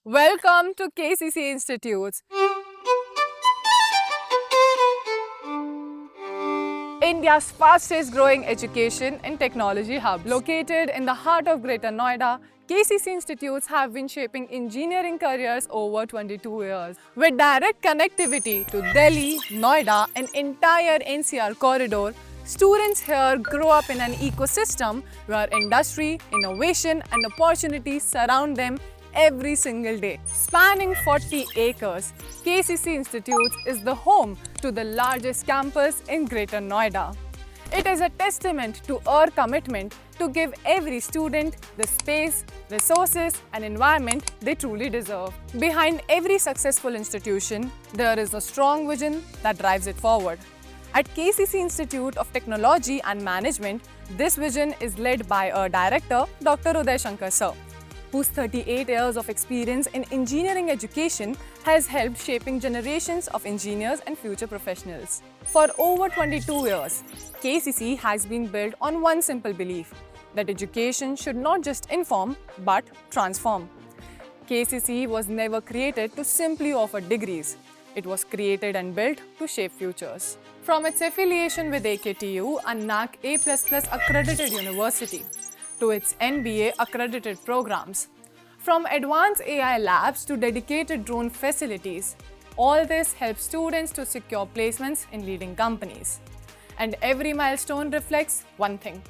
Welcome to KCC Institutes, India's fastest growing education and technology hub. Located in the heart of Greater Noida, KCC Institutes have been shaping engineering careers over 22 years. With direct connectivity to Delhi, Noida, and entire NCR corridor, students here grow up in an ecosystem where industry, innovation, and opportunities surround them every single day. Spanning 40 acres, KCC Institutes is the home to the largest campus in Greater Noida. It is a testament to our commitment to give every student the space, resources, and environment they truly deserve. Behind every successful institution, there is a strong vision that drives it forward. At KCC Institute of Technology and Management, this vision is led by our director, Dr. Uday Shankar Sir, whose 38 years of experience in engineering education has helped shaping generations of engineers and future professionals. For over 22 years, KCC has been built on one simple belief, that education should not just inform but transform. KCC was never created to simply offer degrees. It was created and built to shape futures. From its affiliation with AKTU, a NAAC A++ accredited university, to its NBA accredited programs. From advanced AI labs to dedicated drone facilities, all this helps students to secure placements in leading companies. And every milestone reflects one thing,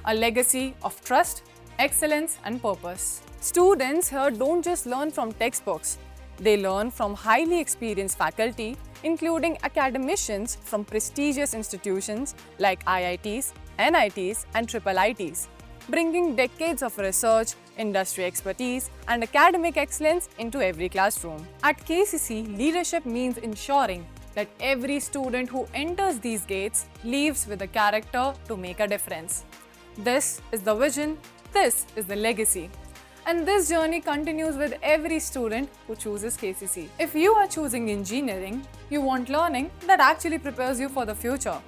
a legacy of trust, excellence, and purpose. Students here don't just learn from textbooks, they learn from highly experienced faculty, including academicians from prestigious institutions like IITs, NITs, and IIITs, bringing decades of research, industry expertise, and academic excellence into every classroom. At KCC, leadership means ensuring that every student who enters these gates leaves with a character to make a difference. This is the vision, this is the legacy. And this journey continues with every student who chooses KCC. If you are choosing engineering, you want learning that actually prepares you for the future.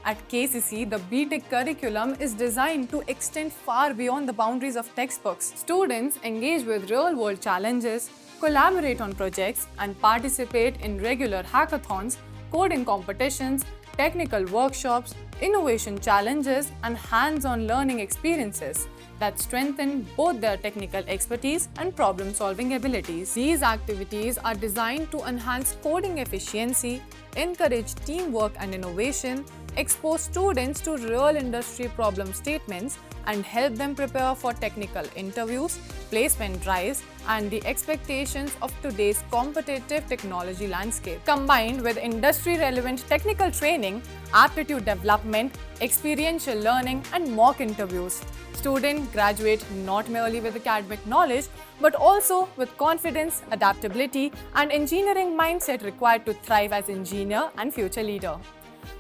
At KCC, the BTech curriculum is designed to extend far beyond the boundaries of textbooks. Students engage with real-world challenges, collaborate on projects, and participate in regular hackathons, coding competitions, technical workshops, innovation challenges, and hands-on learning experiences that strengthen both their technical expertise and problem-solving abilities. These activities are designed to enhance coding efficiency, encourage teamwork and innovation, expose students to real industry problem statements, and help them prepare for technical interviews, placement drives, and the expectations of today's competitive technology landscape. Combined with industry-relevant technical training, aptitude development, experiential learning, and mock interviews, students graduate not merely with academic knowledge, but also with confidence, adaptability, and engineering mindset required to thrive as engineer and future leader.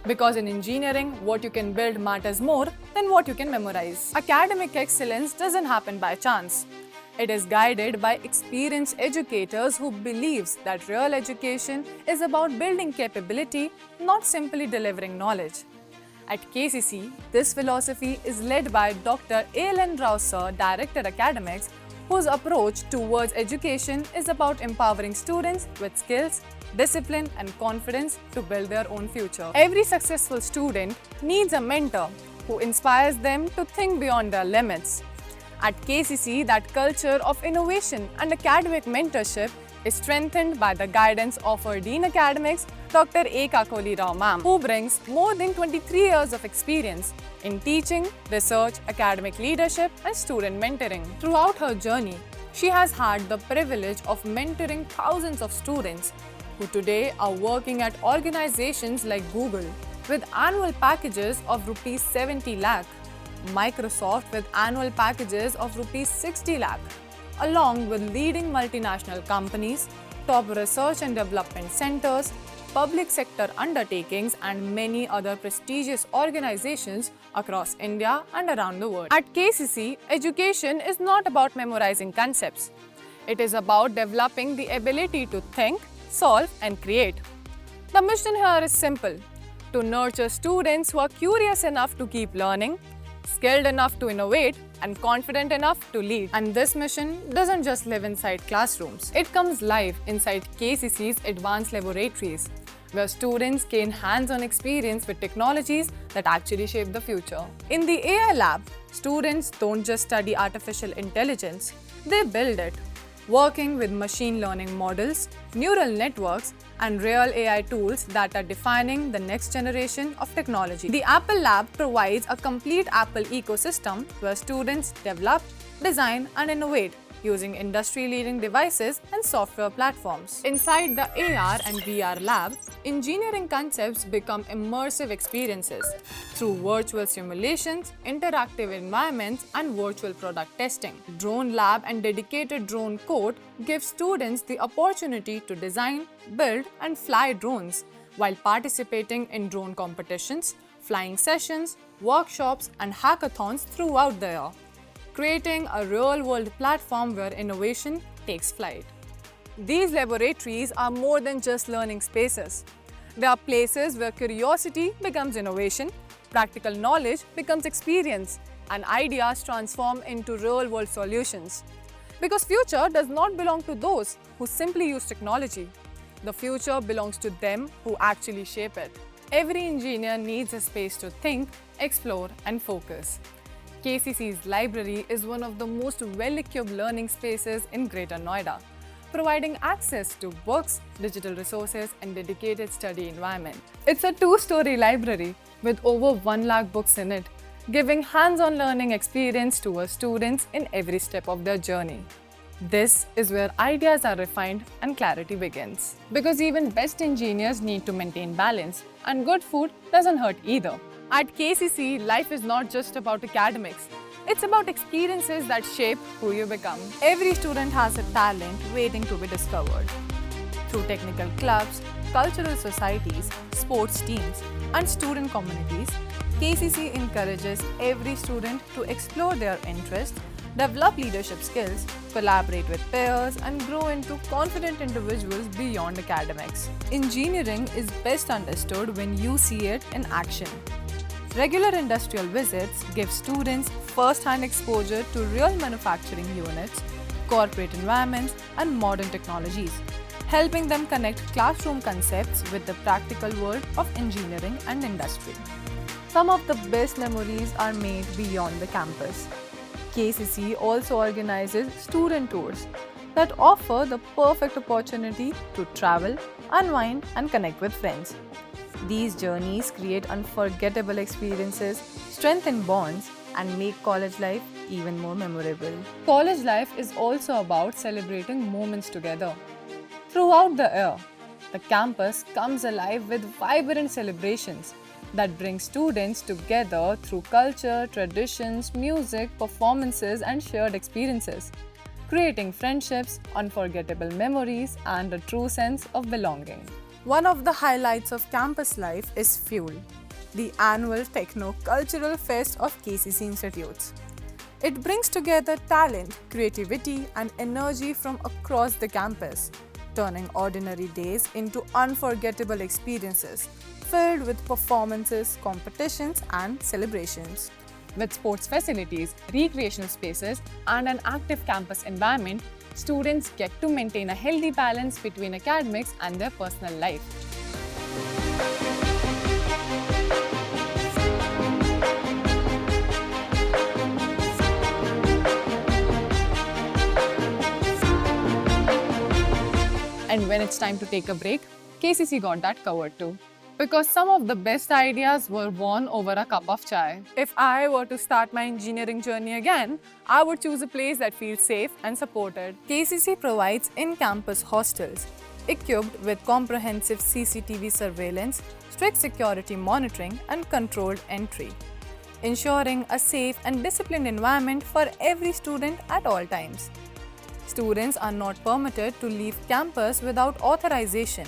Because in engineering, what you can build matters more than what you can memorize. Academic excellence doesn't happen by chance. It is guided by experienced educators who believes that real education is about building capability, not simply delivering knowledge. At KCC, this philosophy is led by Dr. A.L.N. Rao Sir, Director Academics, whose approach towards education is about empowering students with skills, discipline, and confidence to build their own future. Every successful student needs a mentor who inspires them to think beyond their limits. At KCC, that culture of innovation and academic mentorship is strengthened by the guidance of our Dean Academics, Dr. A. Kakoli Rao Ma'am, who brings more than 23 years of experience in teaching, research, academic leadership, and student mentoring. Throughout her journey, she has had the privilege of mentoring thousands of students who today are working at organizations like Google with annual packages of Rs 70 lakh, Microsoft with annual packages of Rs 60 lakh, along with leading multinational companies, top research and development centers, public sector undertakings, and many other prestigious organizations across India and around the world. At KCC, education is not about memorizing concepts. It is about developing the ability to think, solve, and create. The mission here is simple: to nurture students who are curious enough to keep learning, skilled enough to innovate, and confident enough to lead. And this mission doesn't just live inside classrooms. It comes live inside KCC's advanced laboratories, where students gain hands-on experience with technologies that actually shape the future. In the AI lab, students don't just study artificial intelligence, they build it, working with machine learning models, neural networks, and real AI tools that are defining the next generation of technology. The Apple Lab provides a complete Apple ecosystem where students develop, design, and innovate using industry-leading devices and software platforms. Inside the AR and VR lab, engineering concepts become immersive experiences through virtual simulations, interactive environments, and virtual product testing. Drone Lab and dedicated drone court give students the opportunity to design, build, and fly drones while participating in drone competitions, flying sessions, workshops, and hackathons throughout the year, creating a real-world platform where innovation takes flight. These laboratories are more than just learning spaces. They are places where curiosity becomes innovation, practical knowledge becomes experience, and ideas transform into real-world solutions. Because future does not belong to those who simply use technology. The future belongs to them who actually shape it. Every engineer needs a space to think, explore, and focus. KCC's library is one of the most well-equipped learning spaces in Greater Noida, providing access to books, digital resources, and dedicated study environment. It's a two-story library with over 1 lakh books in it, giving hands-on learning experience to our students in every step of their journey. This is where ideas are refined and clarity begins. Because even best engineers need to maintain balance, and good food doesn't hurt either. At KCC, life is not just about academics. It's about experiences that shape who you become. Every student has a talent waiting to be discovered. Through technical clubs, cultural societies, sports teams, and student communities, KCC encourages every student to explore their interests, develop leadership skills, collaborate with peers, and grow into confident individuals beyond academics. Engineering is best understood when you see it in action. Regular industrial visits give students first-hand exposure to real manufacturing units, corporate environments, and modern technologies, helping them connect classroom concepts with the practical world of engineering and industry. Some of the best memories are made beyond the campus. KCC also organizes student tours that offer the perfect opportunity to travel, unwind, and connect with friends. These journeys create unforgettable experiences, strengthen bonds, and make college life even more memorable. College life is also about celebrating moments together. Throughout the year, the campus comes alive with vibrant celebrations that bring students together through culture, traditions, music, performances, and shared experiences, creating friendships, unforgettable memories, and a true sense of belonging. One of the highlights of campus life is FUEL, the annual techno-cultural fest of KCC institutes. It brings together talent, creativity, and energy from across the campus, turning ordinary days into unforgettable experiences filled with performances, competitions, and celebrations. With sports facilities, recreational spaces, and an active campus environment, students get to maintain a healthy balance between academics and their personal life. And when it's time to take a break, KCC got that covered too. Because some of the best ideas were born over a cup of chai. If I were to start my engineering journey again, I would choose a place that feels safe and supported. KCC provides in-campus hostels, equipped with comprehensive CCTV surveillance, strict security monitoring, and controlled entry, ensuring a safe and disciplined environment for every student at all times. Students are not permitted to leave campus without authorization,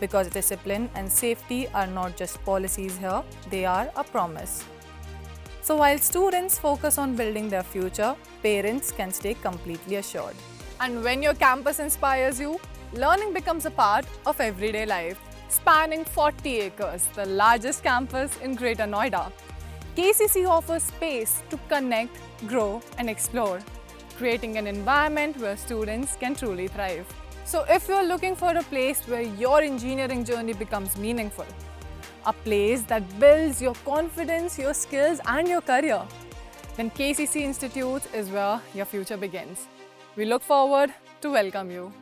because discipline and safety are not just policies here, they are a promise. So while students focus on building their future, parents can stay completely assured. And when your campus inspires you, learning becomes a part of everyday life. Spanning 40 acres, the largest campus in Greater Noida, KCC offers space to connect, grow, and explore, creating an environment where students can truly thrive. So if you're looking for a place where your engineering journey becomes meaningful, a place that builds your confidence, your skills, and your career, then KCC Institute is where your future begins. We look forward to welcome you.